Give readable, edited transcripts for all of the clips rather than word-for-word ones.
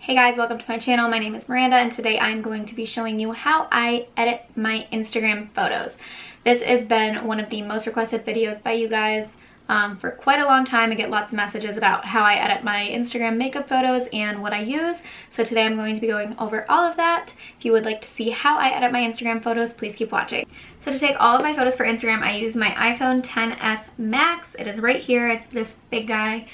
Hey guys, welcome to my channel. My name is Miranda and today I'm going to be showing you how I edit my Instagram photos. This has been one of the most requested videos by you guys for quite a long time. I get lots of messages about how I edit my Instagram makeup photos and what I use. So today I'm going to be going over all of that. If you would like to see how I edit my Instagram photos, please keep watching. So to take all of my photos for Instagram, I use my iPhone XS Max. It is right here. It's this big guy.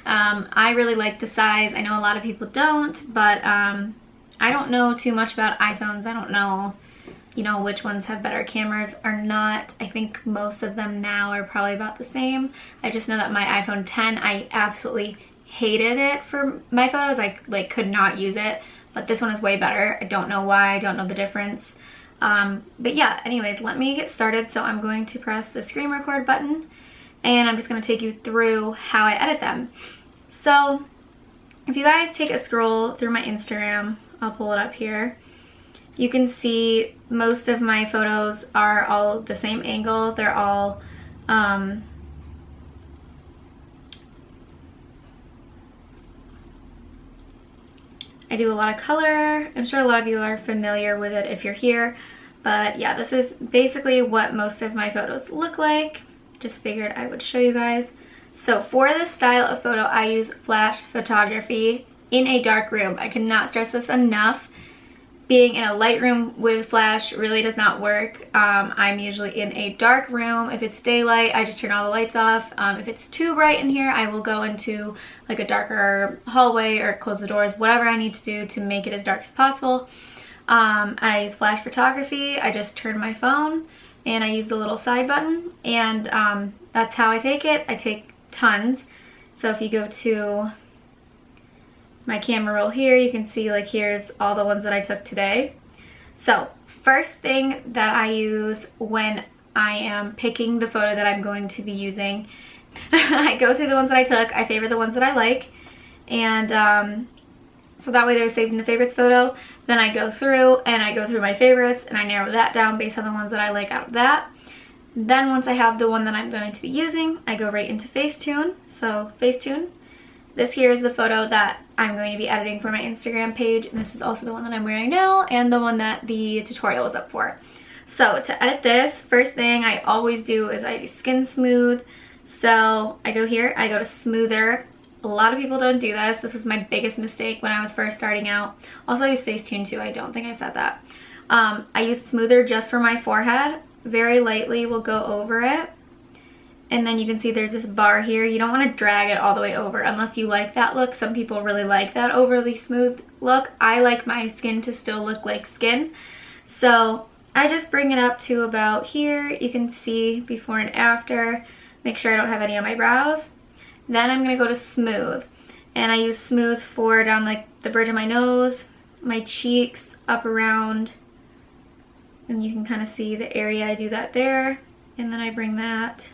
I really like the size. I know a lot of people don't, but I don't know too much about iPhones. I don't know, which ones have better cameras or not. I think most of them now are probably about the same. I just know that my iPhone X, I absolutely hated it for my photos. I could not use it, but this one is way better. I don't know why. I don't know the difference. But yeah, anyways, let me get started. So I'm going to press the screen record button and I'm just going to take you through how I edit them. So if you guys take a scroll through my Instagram, I'll pull it up here, you can see most of my photos are all the same angle. They're all I do a lot of color. I'm sure a lot of you are familiar with it if you're here, but yeah, this is basically what most of my photos look like. Just figured I would show you guys. So for this style of photo, I use flash photography in a dark room. I cannot stress this enough. Being in a light room with flash really does not work. I'm usually in a dark room. If it's daylight, I just turn all the lights off. If it's too bright in here, I will go into like a darker hallway or close the doors, whatever I need to do to make it as dark as possible. I use flash photography. I just turn my phone and I use the little side button, and that's how I take it. I take tons. So if you go to my camera roll here, you can see here's all the ones that I took today. So first thing that I use when I am picking the photo that I'm going to be using, I go through the ones that I took, I favorite the ones that I like, and so that way they're saved in the favorites photo. Then I go through my favorites and I narrow that down based on the ones that I like out of that. Then once I have the one that I'm going to be using, I go right into Facetune. So Facetune, this here is the photo that I'm going to be editing for my Instagram page, and this is also the one that I'm wearing now and the one that the tutorial was up for. So to edit this, first thing I always do is I do skin smooth. So I go here, I go to smoother. A lot of people don't do this. This was my biggest mistake when I was first starting out. Also, I use Facetune too. I don't think I said that. I use smoother just for my forehead. Very lightly will go over it. And then you can see there's this bar here. You don't want to drag it all the way over unless you like that look. Some people really like that overly smooth look. I like my skin to still look like skin. So I just bring it up to about here. You can see before and after. Make sure I don't have any on my brows. Then I'm going to go to smooth, and I use smooth for down the bridge of my nose, my cheeks, up around, and you can kind of see the area. I do that there, and then I bring that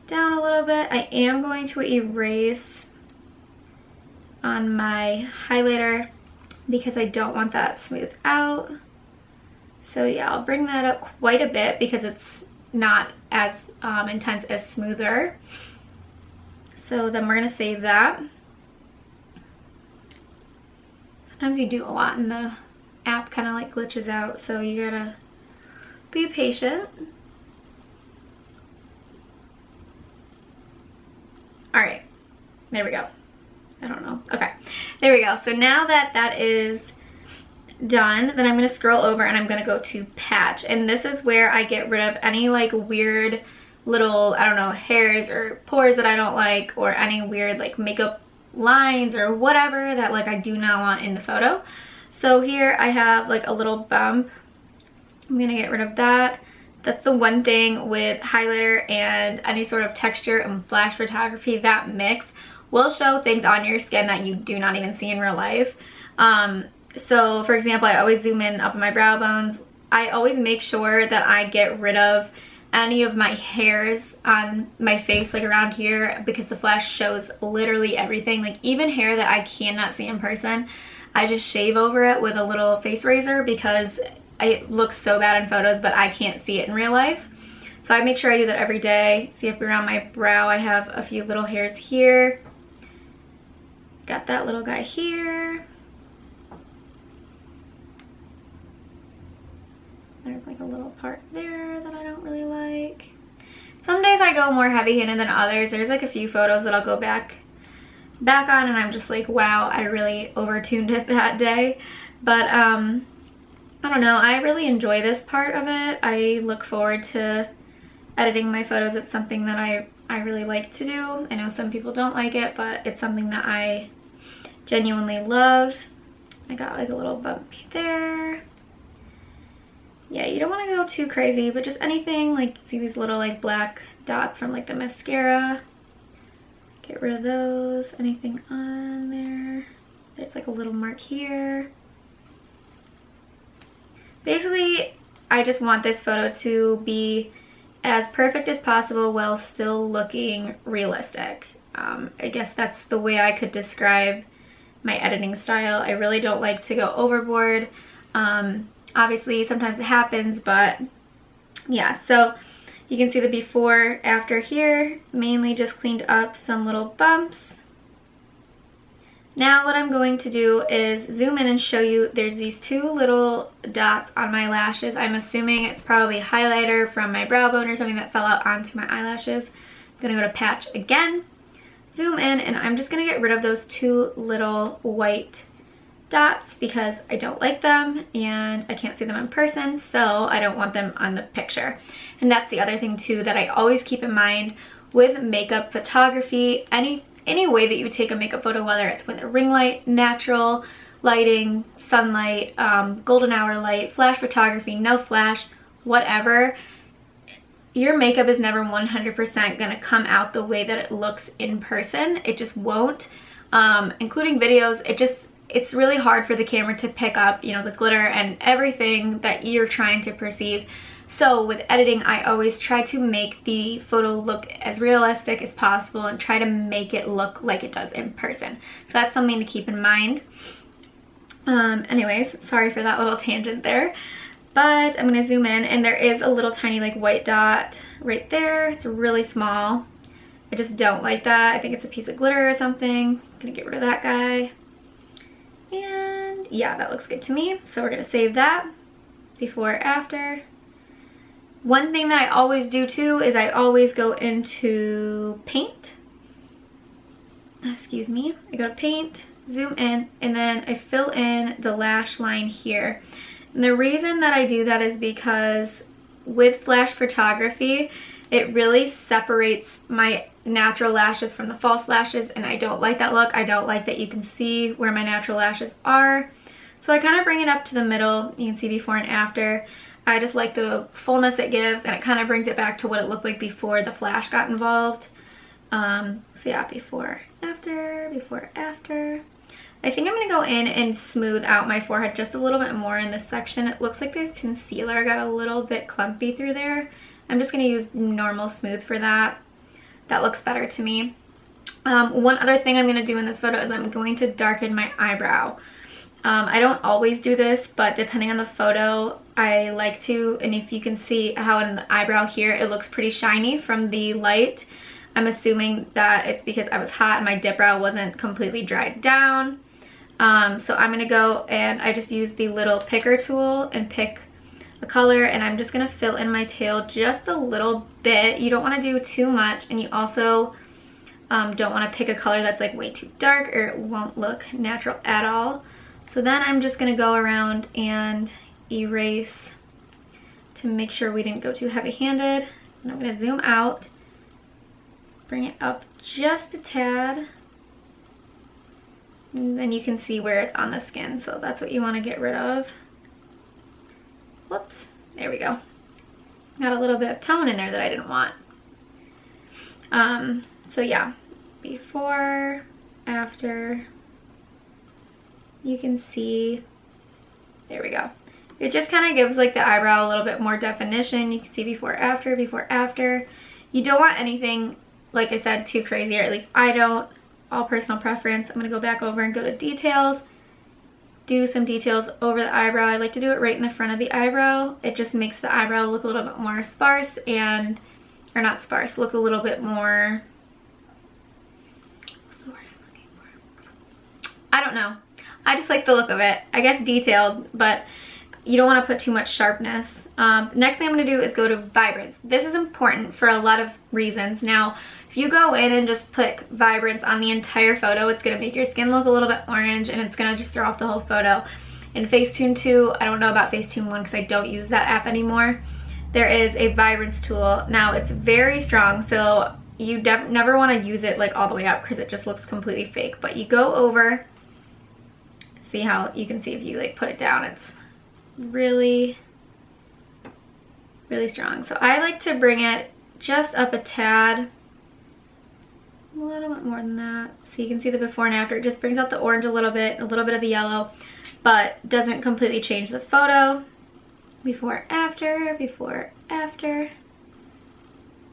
down a little bit. I am going to erase on my highlighter because I don't want that smooth out. So yeah, I'll bring that up quite a bit because it's not as intense as smoother. So then we're going to save that. Sometimes you do a lot and the app kind of glitches out, so you gotta be patient. Alright, there we go. I don't know. Okay, there we go. So now that that is done, then I'm going to scroll over and I'm going to go to patch. And this is where I get rid of any weird little, I don't know, hairs or pores that I don't like, or any weird makeup lines or whatever that I do not want in the photo. So here I have a little bump. I'm gonna get rid of that. That's the one thing with highlighter and any sort of texture and flash photography, that mix will show things on your skin that you do not even see in real life. So for example, I always zoom in up on my brow bones. I always make sure that I get rid of any of my hairs on my face around here, because the flash shows literally everything, even hair that I cannot see in person. I just shave over it with a little face razor because it looks so bad in photos, but I can't see it in real life. So I make sure I do that every day. See if around my brow I have a few little hairs here. Got that little guy here. little part there that I don't really like. Some days I go more heavy-handed than others. There's like a few photos that I'll go back on and I'm just like, wow, I really overtuned it that day. But I don't know, I really enjoy this part of it. I look forward to editing my photos. It's something that I really like to do. I know some people don't like it, but it's something that I genuinely love. I got like a little bump there. Yeah, you don't want to go too crazy, but just anything, like, see these little like black dots from like the mascara. Get rid of those. Anything on there. There's like a little mark here. Basically, I just want this photo to be as perfect as possible while still looking realistic. I guess that's the way I could describe my editing style. I really don't like to go overboard. Obviously, sometimes it happens, but yeah. So you can see the before, after here. Mainly just cleaned up some little bumps. Now what I'm going to do is zoom in and show you there's these two little dots on my lashes. I'm assuming it's probably highlighter from my brow bone or something that fell out onto my eyelashes. I'm gonna go to patch again, zoom in, and I'm just gonna get rid of those two little white dots because I don't like them and I can't see them in person, so I don't want them on the picture. And that's the other thing too that I always keep in mind with makeup photography. Any way that you take a makeup photo, whether it's with a ring light, natural lighting, sunlight, golden hour light, flash photography, no flash, whatever, your makeup is never 100% gonna come out the way that it looks in person. It just won't. Including videos, it's really hard for the camera to pick up, you know, the glitter and everything that you're trying to perceive. So with editing, I always try to make the photo look as realistic as possible and try to make it look like it does in person. So that's something to keep in mind. Anyways, sorry for that little tangent there. But I'm gonna zoom in and there is a little tiny like white dot right there. It's really small. I just don't like that. I think it's a piece of glitter or something. I'm gonna get rid of that guy. And yeah, that looks good to me. So we're gonna save that. Before, after. One thing that I always do too is I always go into paint. Excuse me. I go to paint, zoom in, and then I fill in the lash line here. And the reason that I do that is because with flash photography, it really separates my natural lashes from the false lashes, and I don't like that look. I don't like that you can see where my natural lashes are. So I kind of bring it up to the middle. You can see before and after. I just like the fullness it gives, and it kind of brings it back to what it looked like before the flash got involved. So yeah, before, after, before, after. I think I'm going to go in and smooth out my forehead just a little bit more in this section. It looks like the concealer got a little bit clumpy through there. I'm just going to use normal smooth for that. That looks better to me. One other thing I'm going to do in this photo is I'm going to darken my eyebrow. I don't always do this, but depending on the photo, I like to. And if you can see how in the eyebrow here, it looks pretty shiny from the light. I'm assuming that it's because I was hot and my dip brow wasn't completely dried down. So I'm going to go and I just use the little picker tool and pick a color, and I'm just going to fill in my tail just a little bit. You don't want to do too much, and you also don't want to pick a color that's like way too dark or it won't look natural at all. So then I'm just going to go around and erase to make sure we didn't go too heavy-handed. And I'm going to zoom out, bring it up just a tad, and then you can see where it's on the skin. So that's what you want to get rid of. Whoops, there we go. Got a little bit of tone in there that I didn't want. So yeah, before, after. You can see, there we go. It just kind of gives like the eyebrow a little bit more definition. You can see before, after, before, after. You don't want anything, like I said, too crazy, or at least I don't. All personal preference. I'm going to go back over and go to details. Do some details over the eyebrow. I like to do it right in the front of the eyebrow. It just makes the eyebrow look a little bit more sparse and, or not sparse, look a little bit more, what's the word I'm looking for? I don't know. I just like the look of it. I guess detailed, but you don't want to put too much sharpness. Next thing I'm going to do is go to Vibrance. This is important for a lot of reasons. Now, if you go in and just put Vibrance on the entire photo, it's going to make your skin look a little bit orange and it's going to just throw off the whole photo. In Facetune 2, I don't know about Facetune 1 because I don't use that app anymore. There is a Vibrance tool. Now, it's very strong, so you never want to use it like all the way up because it just looks completely fake. But you go over, see how you can see if you like put it down, it's really strong. So I like to bring it just up a tad, a little bit more than that, so you can see the before and after. It just brings out the orange a little bit of the yellow, but doesn't completely change the photo. Before, after, before, after.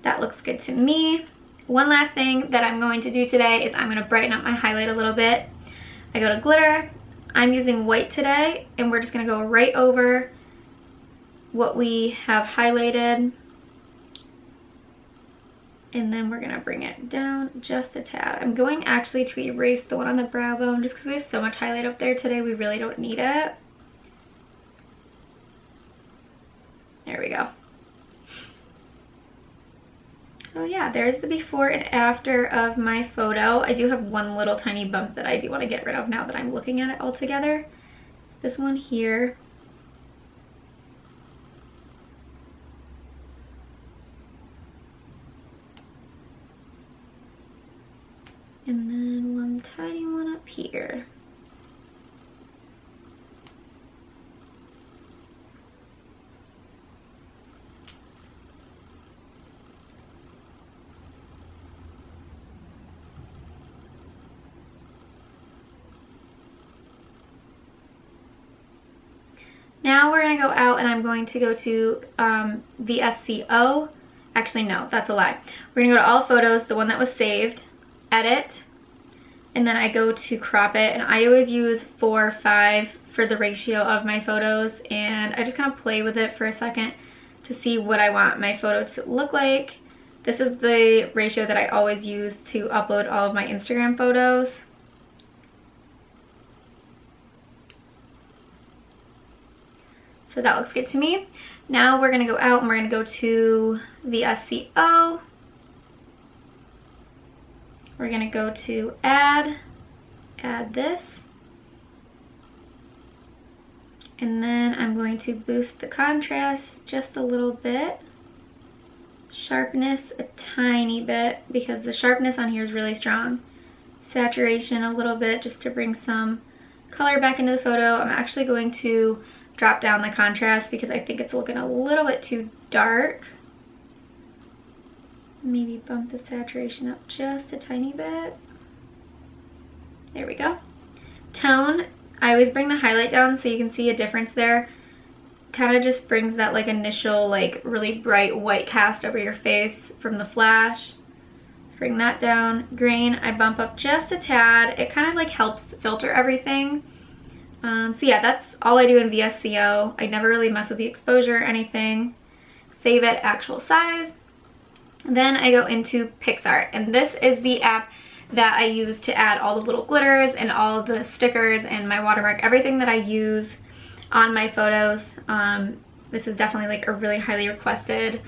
That looks good to me. One last thing that I'm going to do today is I'm going to brighten up my highlight a little bit. I go to glitter. I'm using white today, and we're just going to go right over what we have highlighted, and then we're gonna bring it down just a tad. I'm going actually to erase the one on the brow bone just because we have so much highlight up there today, we really don't need it. There we go. Oh yeah, there's the before and after of my photo. I do have one little tiny bump that I do want to get rid of now that I'm looking at it all together. This one here. And then one tiny one up here. Now we're going to go out and I'm going to go to VSCO. Actually, no, that's a lie. We're going to go to all photos, the one that was saved, edit, and then I go to crop it, and I always use 4:5 for the ratio of my photos, and I just kind of play with it for a second to see what I want my photo to look like. This is the ratio that I always use to upload all of my Instagram photos. So that looks good to me. Now we're gonna go out and we're gonna go to VSCO. We're gonna go to add this. And then I'm going to boost the contrast just a little bit. Sharpness a tiny bit because the sharpness on here is really strong. Saturation a little bit just to bring some color back into the photo. I'm actually going to drop down the contrast because I think it's looking a little bit too dark. Maybe bump the saturation up just a tiny bit. There we go. Tone, I always bring the highlight down so you can see a difference there. Kind of just brings that like initial like really bright white cast over your face from the flash. Bring that down. Grain, I bump up just a tad. It kind of like helps filter everything. So yeah, that's all I do in VSCO. I never really mess with the exposure or anything. Save it actual size. Then I go into PicsArt, and this is the app that I use to add all the little glitters and all the stickers and my watermark, everything that I use on my photos. This is definitely like a really highly requested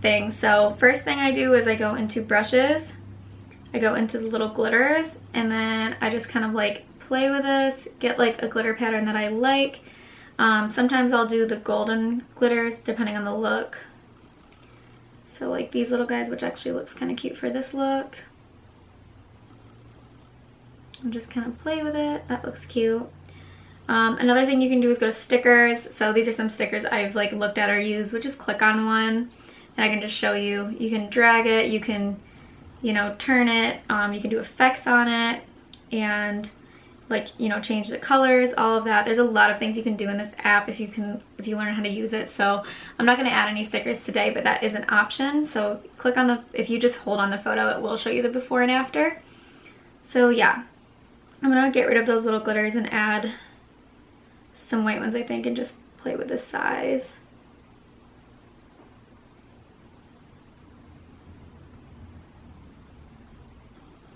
thing. So first thing I do is I go into brushes, I go into the little glitters, and then I just kind of like play with this, get like a glitter pattern that I like. Sometimes I'll do the golden glitters depending on the look. So like these little guys, which actually looks kind of cute for this look. And just kind of play with it. That looks cute. Another thing you can do is go to stickers. So these are some stickers I've like looked at or used, which is click on one and I can just show you. You can drag it, you can, you know, turn it, you can do effects on it, and like, you know, change the colors, all of that. There's a lot of things you can do in this app if you learn how to use it. So I'm not going to add any stickers today, but that is an option. So click on the, if you just hold on the photo, it will show you the before and after. So yeah, I'm going to get rid of those little glitters and add some white ones, I think, and just play with the size.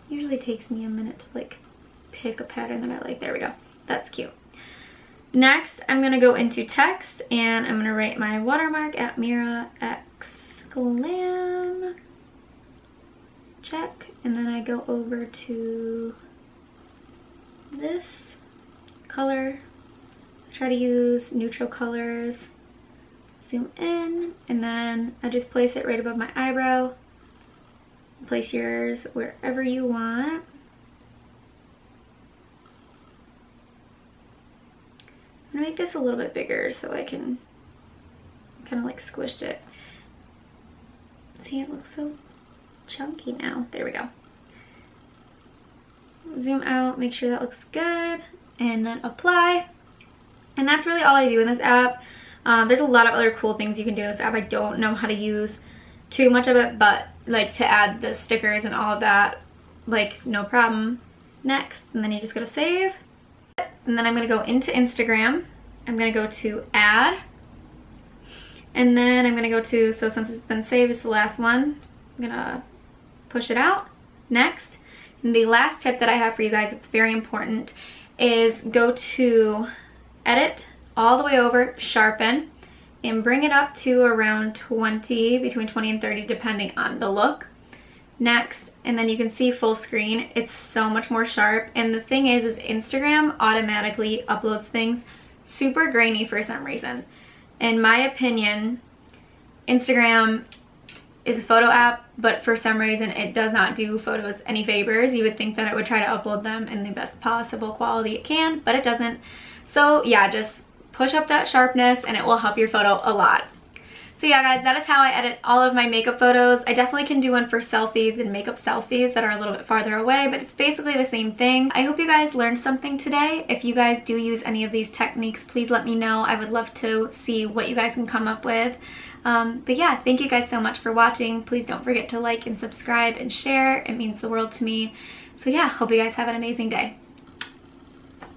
Usually takes me a minute to like pick a pattern that I like. There we go. That's cute. Next, I'm gonna go into text and I'm gonna write my watermark at Mira X Glam. Check. And then I go over to this color. Try to use neutral colors. Zoom in, and then I just place it right above my eyebrow. Place yours wherever you want. I'm gonna make this a little bit bigger so I can kind of like squished it. See, it looks so chunky now. There we go. Zoom out, make sure that looks good, and then apply. And that's really all I do in this app. There's a lot of other cool things you can do in this app. I don't know how to use too much of it, but like to add the stickers and all of that, like no problem. Next, and then you just go to save. And then I'm gonna go into Instagram. I'm gonna go to add. And then I'm gonna go to, so since it's been saved, it's the last one. I'm gonna push it out. Next. And the last tip that I have for you guys, it's very important, is go to edit all the way over, sharpen, and bring it up to around 20, between 20 and 30, depending on the look. Next, and then you can see full screen. It's so much more sharp. And the thing is Instagram automatically uploads things super grainy for some reason. In my opinion, Instagram is a photo app, but for some reason it does not do photos any favors. You would think that it would try to upload them in the best possible quality it can, but it doesn't. So yeah, just push up that sharpness and it will help your photo a lot. So yeah guys, that is how I edit all of my makeup photos. I definitely can do one for selfies and makeup selfies that are a little bit farther away, but it's basically the same thing. I hope you guys learned something today. If you guys do use any of these techniques, please let me know. I would love to see what you guys can come up with. But yeah, thank you guys so much for watching. Please don't forget to like and subscribe and share. It means the world to me. So yeah, hope you guys have an amazing day.